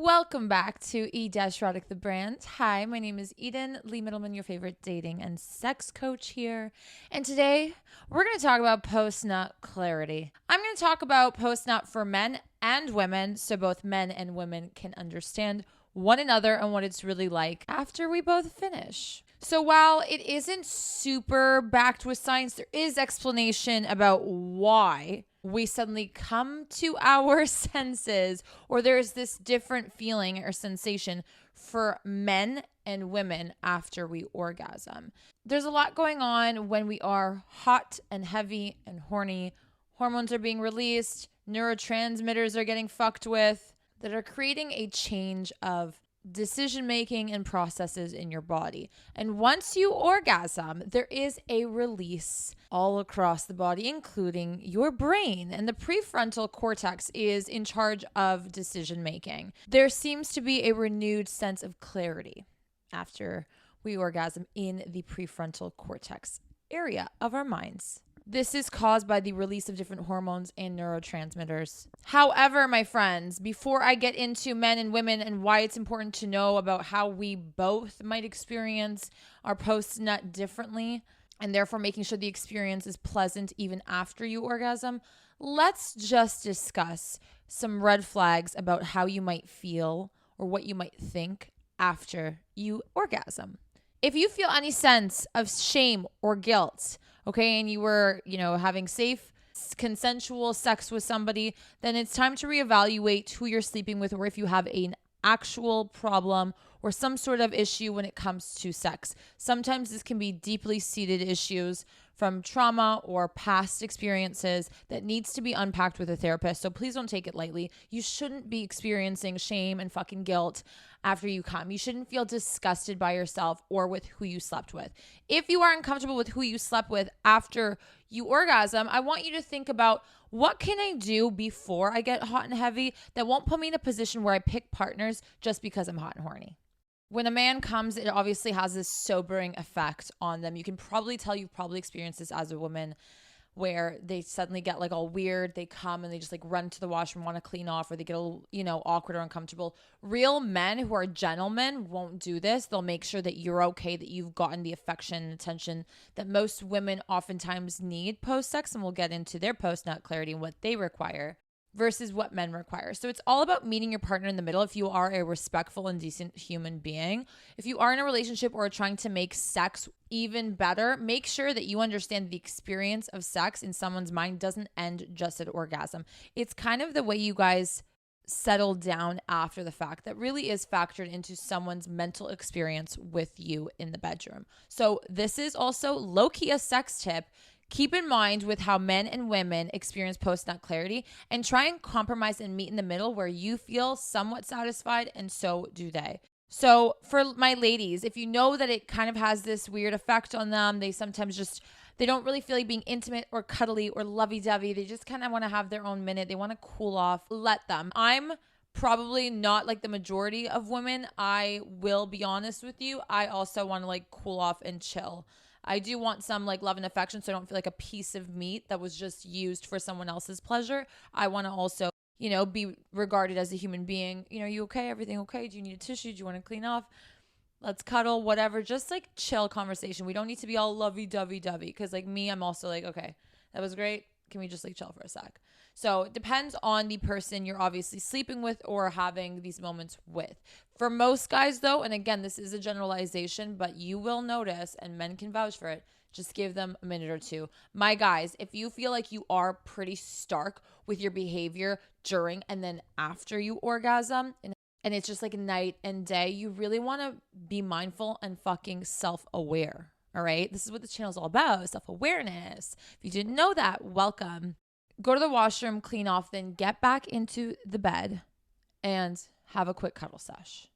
Welcome back to E-Erotic the brand. Hi, my name is Eden Lee Middleman, your favorite dating and sex coach here. And today we're going to talk about post-nut clarity. I'm going to talk about post-nut for men and women so both men and women can understand one another and what it's really like after we both finish. So while it isn't super backed with science, there is explanation about why we suddenly come to our senses, or there's this different feeling or sensation for men and women after we orgasm. There's a lot going on when we are hot and heavy and horny. Hormones are being released, neurotransmitters are getting fucked with, that are creating a change of decision making and processes in your body. And once you orgasm, there is a release all across the body, including your brain. And the prefrontal cortex is in charge of decision making. There seems to be a renewed sense of clarity after we orgasm in the prefrontal cortex area of our minds. This is caused by the release of different hormones and neurotransmitters. However, my friends, before I get into men and women and why it's important to know about how we both might experience our post-nut differently, and therefore making sure the experience is pleasant even after you orgasm, let's just discuss some red flags about how you might feel or what you might think after you orgasm. If you feel any sense of shame or guilt, okay, and you were, having safe, consensual sex with somebody, then it's time to reevaluate who you're sleeping with or if you have an actual problem or some sort of issue when it comes to sex. Sometimes this can be deeply seated issues from trauma or past experiences that needs to be unpacked with a therapist. So please don't take it lightly. You shouldn't be experiencing shame and fucking guilt after you come. You shouldn't feel disgusted by yourself or with who you slept with. If you are uncomfortable with who you slept with after you orgasm, I want you to think about, what can I do before I get hot and heavy that won't put me in a position where I pick partners just because I'm hot and horny? When a man comes, it obviously has this sobering effect on them. You can probably tell, you've probably experienced this as a woman, where they suddenly get like all weird. They come and they just like run to the washroom, want to clean off, or they get a little, awkward or uncomfortable. Real men who are gentlemen won't do this. They'll make sure that you're okay, that you've gotten the affection and attention that most women oftentimes need post-sex, and we'll get into their post-nut clarity and what they require versus what men require. So it's all about meeting your partner in the middle if you are a respectful and decent human being. If you are in a relationship or trying to make sex even better, make sure that you understand the experience of sex in someone's mind doesn't end just at orgasm. It's kind of the way you guys settle down after the fact that really is factored into someone's mental experience with you in the bedroom. So this is also low-key a sex tip. Keep in mind with how men and women experience post-nut clarity, and try and compromise and meet in the middle where you feel somewhat satisfied and so do they. So for my ladies, if you know that it kind of has this weird effect on them, they sometimes they don't really feel like being intimate or cuddly or lovey-dovey. They just kind of want to have their own minute. They want to cool off. Let them. I'm probably not like the majority of women. I will be honest with you. I also want to like cool off and chill. I do want some like love and affection, so I don't feel like a piece of meat that was just used for someone else's pleasure. I want to also, be regarded as a human being. Are you okay? Everything okay? Do you need a tissue? Do you want to clean off? Let's cuddle, whatever. Just like chill conversation. We don't need to be all lovey-dovey because like me, I'm also like, okay, that was great. Can we just like chill for a sec? So it depends on the person you're obviously sleeping with or having these moments with. For most guys though, and again, this is a generalization, but you will notice, and men can vouch for it, just give them a minute or two. My guys, if you feel like you are pretty stark with your behavior during and then after you orgasm, and it's just like night and day, you really want to be mindful and fucking self-aware. All right. This is what the channel is all about. Self-awareness. If you didn't know that, welcome. Go to the washroom, clean off, then get back into the bed and have a quick cuddle sesh.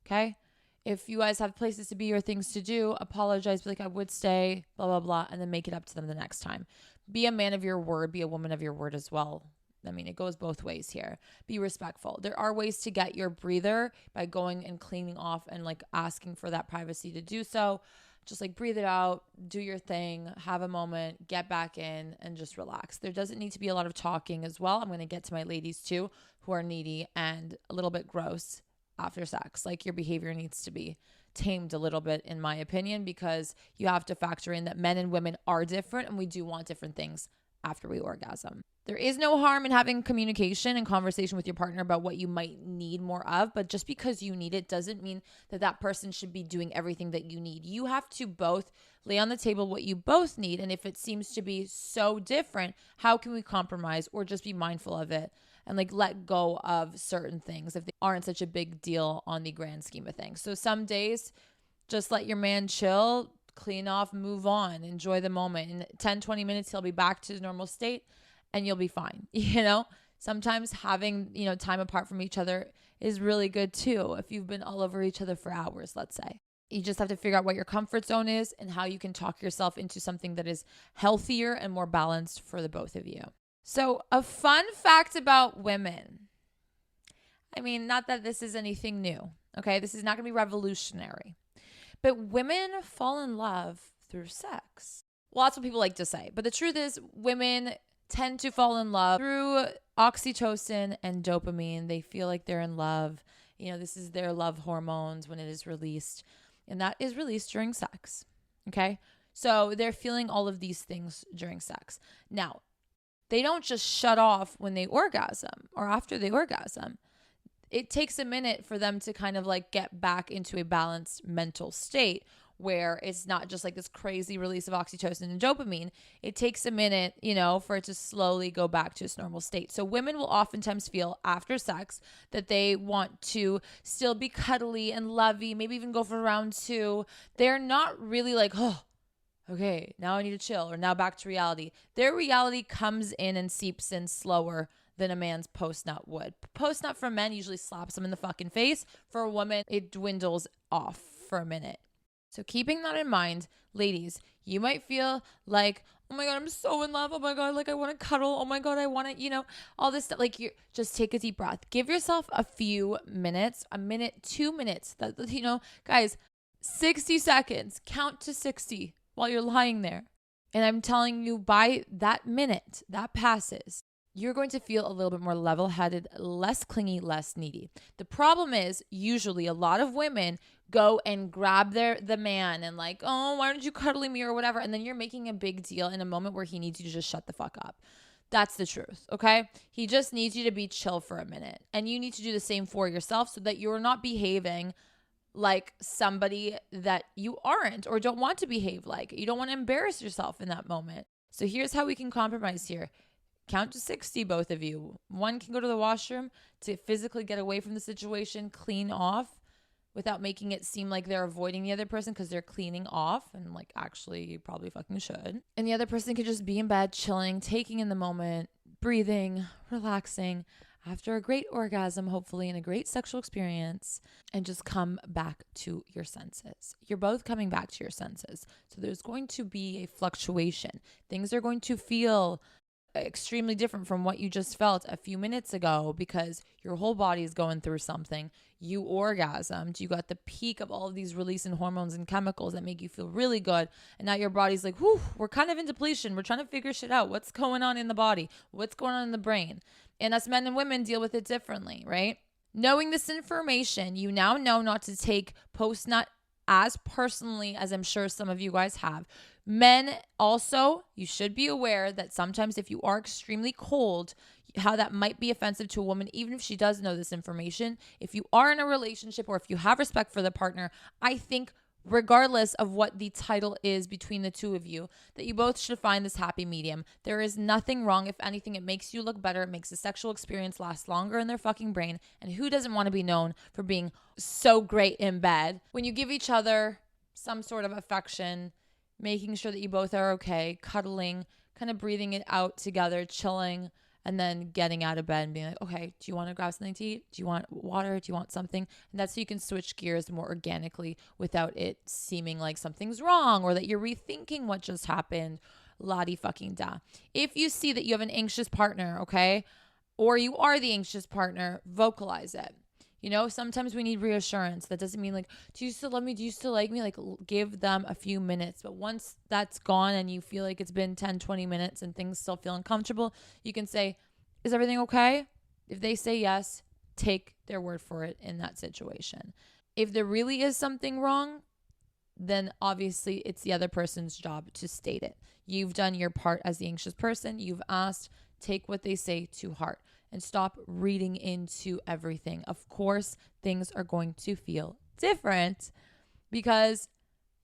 Okay. If you guys have places to be or things to do, apologize. Be like, I would stay, blah, blah, blah. And then make it up to them the next time. Be a man of your word. Be a woman of your word as well. I mean, it goes both ways here. Be respectful. There are ways to get your breather by going and cleaning off and like asking for that privacy to do so. Just like breathe it out, do your thing, have a moment, get back in, and just relax. There doesn't need to be a lot of talking as well. I'm going to get to my ladies too, who are needy and a little bit gross after sex. Like your behavior needs to be tamed a little bit, in my opinion, because you have to factor in that men and women are different and we do want different things after we orgasm. There is no harm in having communication and conversation with your partner about what you might need more of, but just because you need it doesn't mean that that person should be doing everything that you need. You have to both lay on the table what you both need, and if it seems to be so different, how can we compromise or just be mindful of it and like let go of certain things if they aren't such a big deal on the grand scheme of things. So some days, just let your man chill, clean off, move on, enjoy the moment. In 10, 20 minutes, he'll be back to his normal state and you'll be fine. Sometimes having, time apart from each other is really good too. If you've been all over each other for hours, let's say. You just have to figure out what your comfort zone is and how you can talk yourself into something that is healthier and more balanced for the both of you. So a fun fact about women. I mean, not that this is anything new, okay? This is not going to be revolutionary. But women fall in love through sex. Well, that's what people like to say. But the truth is, women tend to fall in love through oxytocin and dopamine. They feel like they're in love. This is their love hormones when it is released. And that is released during sex, okay? So they're feeling all of these things during sex. Now, they don't just shut off when they orgasm or after they orgasm. It takes a minute for them to kind of like get back into a balanced mental state where it's not just like this crazy release of oxytocin and dopamine. It takes a minute, for it to slowly go back to its normal state. So women will oftentimes feel after sex that they want to still be cuddly and lovey, maybe even go for round 2. They're not really like, oh, okay, now I need to chill, or now back to reality. Their reality comes in and seeps in slower than a man's post-nut would. Post-nut for men usually slaps them in the fucking face. For a woman, it dwindles off for a minute. So keeping that in mind, ladies, you might feel like, oh my God, I'm so in love. Oh my God, like I want to cuddle. Oh my God, I want to, all this stuff. Like, you just take a deep breath. Give yourself a few minutes, a minute, 2 minutes. Guys, 60 seconds. Count to 60 while you're lying there. And I'm telling you, by that minute that passes, you're going to feel a little bit more level-headed, less clingy, less needy. The problem is usually a lot of women go and grab the man and like, oh, why aren't you cuddling me or whatever? And then you're making a big deal in a moment where he needs you to just shut the fuck up. That's the truth, okay? He just needs you to be chill for a minute. And you need to do the same for yourself so that you're not behaving like somebody that you aren't or don't want to behave like. You don't want to embarrass yourself in that moment. So here's how we can compromise here. Count to 60, both of you. One can go to the washroom to physically get away from the situation, clean off without making it seem like they're avoiding the other person because they're cleaning off. And like, actually, you probably fucking should. And the other person could just be in bed, chilling, taking in the moment, breathing, relaxing after a great orgasm, hopefully, and a great sexual experience, and just come back to your senses. You're both coming back to your senses. So there's going to be a fluctuation. Things are going to feel extremely different from what you just felt a few minutes ago because your whole body is going through something. You orgasmed. You got the peak of all of these releasing hormones and chemicals that make you feel really good. And now your body's like, whew, we're kind of in depletion. We're trying to figure shit out. What's going on in the body? What's going on in the brain? And us men and women deal with it differently, right? Knowing this information, you now know not to take post-nut as personally as I'm sure some of you guys have. Men also, you should be aware that sometimes if you are extremely cold, how that might be offensive to a woman, even if she does know this information. If you are in a relationship or if you have respect for the partner, I think regardless of what the title is between the two of you, that you both should find this happy medium. There is nothing wrong. If anything, it makes you look better. It makes the sexual experience last longer in their fucking brain. And who doesn't want to be known for being so great in bed? When you give each other some sort of affection, making sure that you both are okay, cuddling, kind of breathing it out together, chilling, and then getting out of bed and being like, okay, do you want to grab something to eat? Do you want water? Do you want something? And that's so you can switch gears more organically without it seeming like something's wrong or that you're rethinking what just happened. La-di-fucking-da. If you see that you have an anxious partner, okay, or you are the anxious partner, vocalize it. Sometimes we need reassurance. That doesn't mean like, do you still love me? Do you still like me? Like, give them a few minutes. But once that's gone and you feel like it's been 10, 20 minutes and things still feel uncomfortable, you can say, is everything okay? If they say yes, take their word for it in that situation. If there really is something wrong, then obviously it's the other person's job to state it. You've done your part as the anxious person. You've asked, take what they say to heart and stop reading into everything. Of course, things are going to feel different because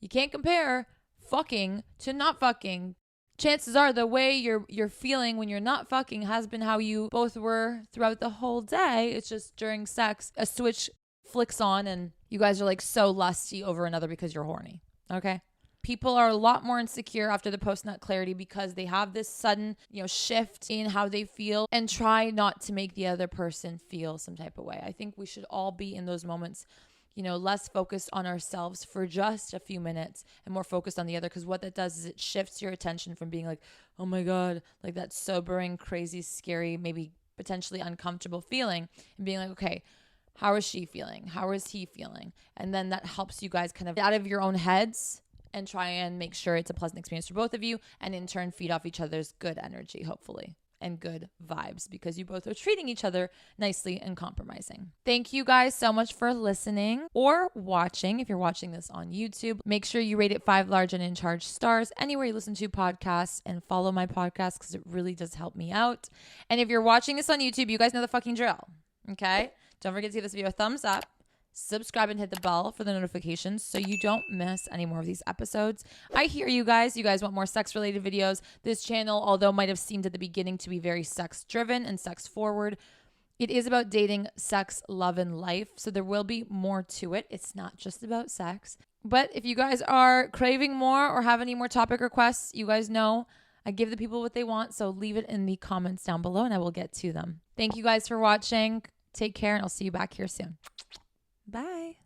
you can't compare fucking to not fucking. Chances are the way you're feeling when you're not fucking has been how you both were throughout the whole day. It's just during sex, a switch flicks on and you guys are like so lusty over another because you're horny. Okay? People are a lot more insecure after the post-nut clarity because they have this sudden, shift in how they feel and try not to make the other person feel some type of way. I think we should all be in those moments, less focused on ourselves for just a few minutes and more focused on the other. Because what that does is it shifts your attention from being like, oh my God, like that sobering, crazy, scary, maybe potentially uncomfortable feeling and being like, okay, how is she feeling? How is he feeling? And then that helps you guys kind of get out of your own heads and try and make sure it's a pleasant experience for both of you and in turn feed off each other's good energy, hopefully, and good vibes because you both are treating each other nicely and compromising. Thank you guys so much for listening or watching. If you're watching this on YouTube, make sure you rate it 5 large and in charge stars anywhere you listen to podcasts and follow my podcast because it really does help me out. And if you're watching this on YouTube, you guys know the fucking drill, okay? Don't forget to give this video a thumbs up. Subscribe and hit the bell for the notifications so you don't miss any more of these episodes. I hear you guys. You guys want more sex-related videos. This channel, although might have seemed at the beginning to be very sex-driven and sex-forward, it is about dating, sex, love, and life. So there will be more to it. It's not just about sex. But if you guys are craving more or have any more topic requests, you guys know I give the people what they want. So leave it in the comments down below and I will get to them. Thank you guys for watching. Take care and I'll see you back here soon. Bye.